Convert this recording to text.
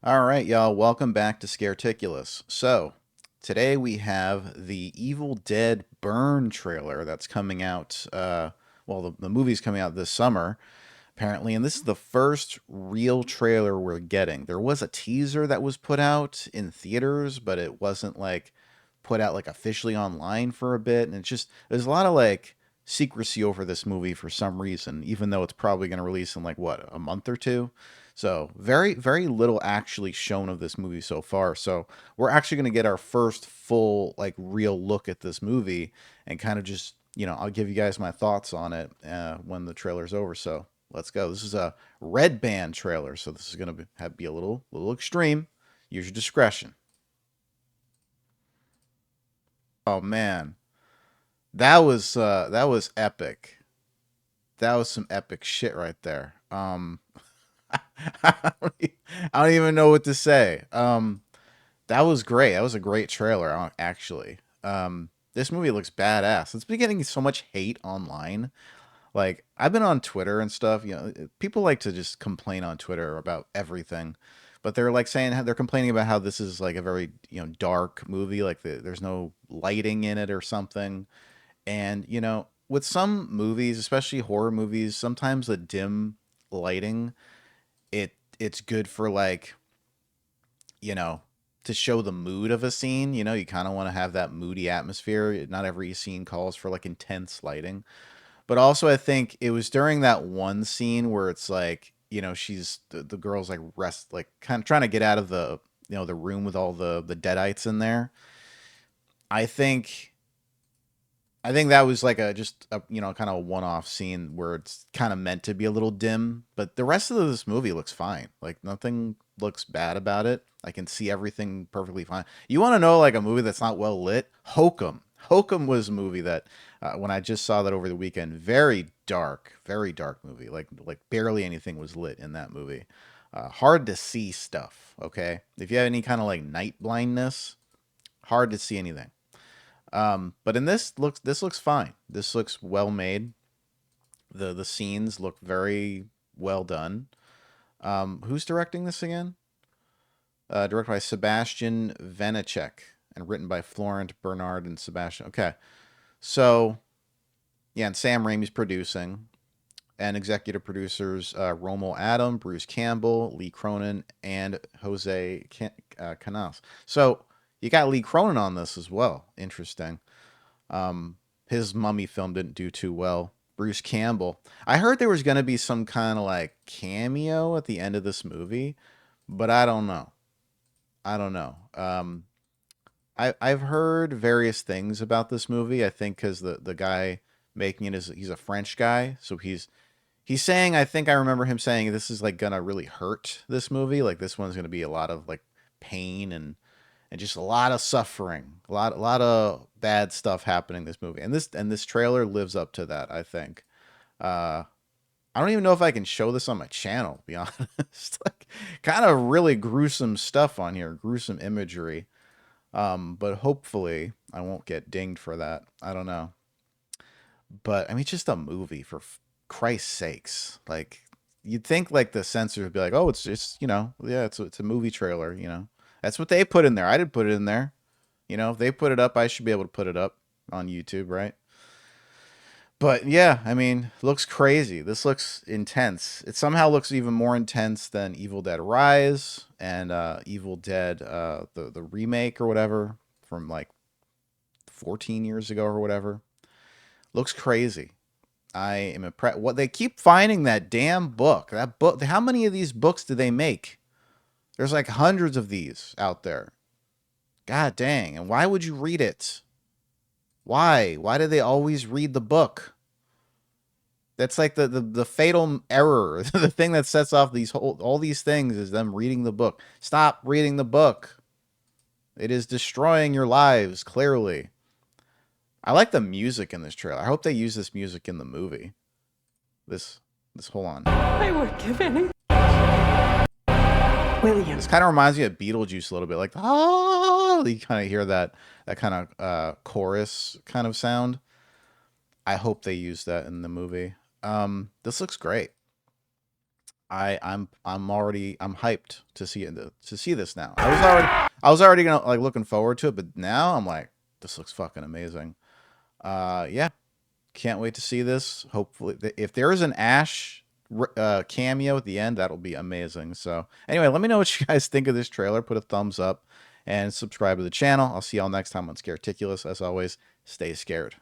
All right, y'all, welcome back to Scareticulous. So, today we have the Evil Dead Burn trailer that's coming out. The movie's coming out this summer, apparently, and this is the first real trailer we're getting. There was a teaser that was put out in theaters, but it wasn't like put out like officially online for a bit, and there's a lot of like secrecy over this movie for some reason, even though it's probably going to release in like what, a month or two. So very little actually shown of this movie so far. So we're actually going to get our first full like real look at this movie and kind of just I'll give you guys my thoughts on it when the trailer's over. So let's go. This is a red band trailer, so this is going to be a little extreme. Use your discretion. Oh man, that was epic. That was some epic shit right there. I don't even know what to say. That was great. That was a great trailer, actually. This movie looks badass. It's been getting so much hate online. Like I've been on Twitter and stuff. People like to just complain on Twitter about everything, but they're like saying they're complaining about how this is like a very dark movie. Like there's no lighting in it or something. And with some movies, especially horror movies, sometimes the dim lighting it's good for like you know to show the mood of a scene. You kind of want to have that moody atmosphere. Not every scene calls for like intense lighting. But also, I think it was during that one scene where it's like, she's the girl's like like kind of trying to get out of the room with all the deadites in there. I think I think that was like a just a kind of a one-off scene where it's kind of meant to be a little dim, but the rest of this movie looks fine. Like nothing looks bad about it. I can see everything perfectly fine. You want to know like a movie that's not well lit? Hokum. Hokum was a movie that when I just saw that over the weekend, very dark movie. Like barely anything was lit in that movie. Hard to see stuff. Okay, if you have any kind of like night blindness, hard to see anything. But in this looks fine. This looks well made. The scenes look very well done. Who's directing this again? Directed by Sebastian Vanacek and written by Florent Bernard and Sebastian. Okay, so yeah, and Sam Raimi's producing, and executive producers Romo Adam, Bruce Campbell, Lee Cronin, and Jose Canas. So you got Lee Cronin on this as well. Interesting. His Mummy film didn't do too well. Bruce Campbell. I heard there was going to be some kind of like cameo at the end of this movie, but I don't know. I don't know. I've heard various things about this movie. I think because the guy making it is he's a French guy, so he's saying, I think I remember him saying this is like gonna really hurt this movie. Like this one's gonna be a lot of like pain and just a lot of suffering, a lot of bad stuff happening in this movie. And this trailer lives up to that, I think. Uh, I don't even know if I can show this on my channel, to be honest. Like, kind of really gruesome stuff on here, gruesome imagery. But hopefully I won't get dinged for that. I don't know. But I mean, it's just a movie for Christ's sakes. Like, you'd think like the censor would be like, oh, it's just yeah, it's a movie trailer. That's what they put in there. I didn't put it in there. If they put it up, I should be able to put it up on YouTube, right? But yeah, I mean, looks crazy. This looks intense. It somehow looks even more intense than Evil Dead Rise and Evil Dead the remake or whatever from like 14 years ago or whatever. Looks crazy. I am impressed. What they keep finding that damn book. That book. How many of these books do they make? There's like hundreds of these out there. God dang. And why would you read it? Why? Why do they always read the book? That's like the fatal error. The thing that sets off all these things is them reading the book. Stop reading the book. It is destroying your lives, clearly. I like the music in this trailer. I hope they use this music in the movie. This hold on. They were giving William. This kind of reminds me of Beetlejuice a little bit. Like, oh, you kind of hear that kind of chorus kind of sound. I hope they use that in the movie. This looks great. I'm hyped to see this now. I was already gonna like looking forward to it, but now I'm like, this looks fucking amazing. Yeah, can't wait to see this. Hopefully, if there is an Ash cameo at the end, that'll be amazing. So anyway, let me know what you guys think of this trailer. Put a thumbs up and subscribe to the channel. I'll see y'all next time on Scareticulous. As always, stay scared.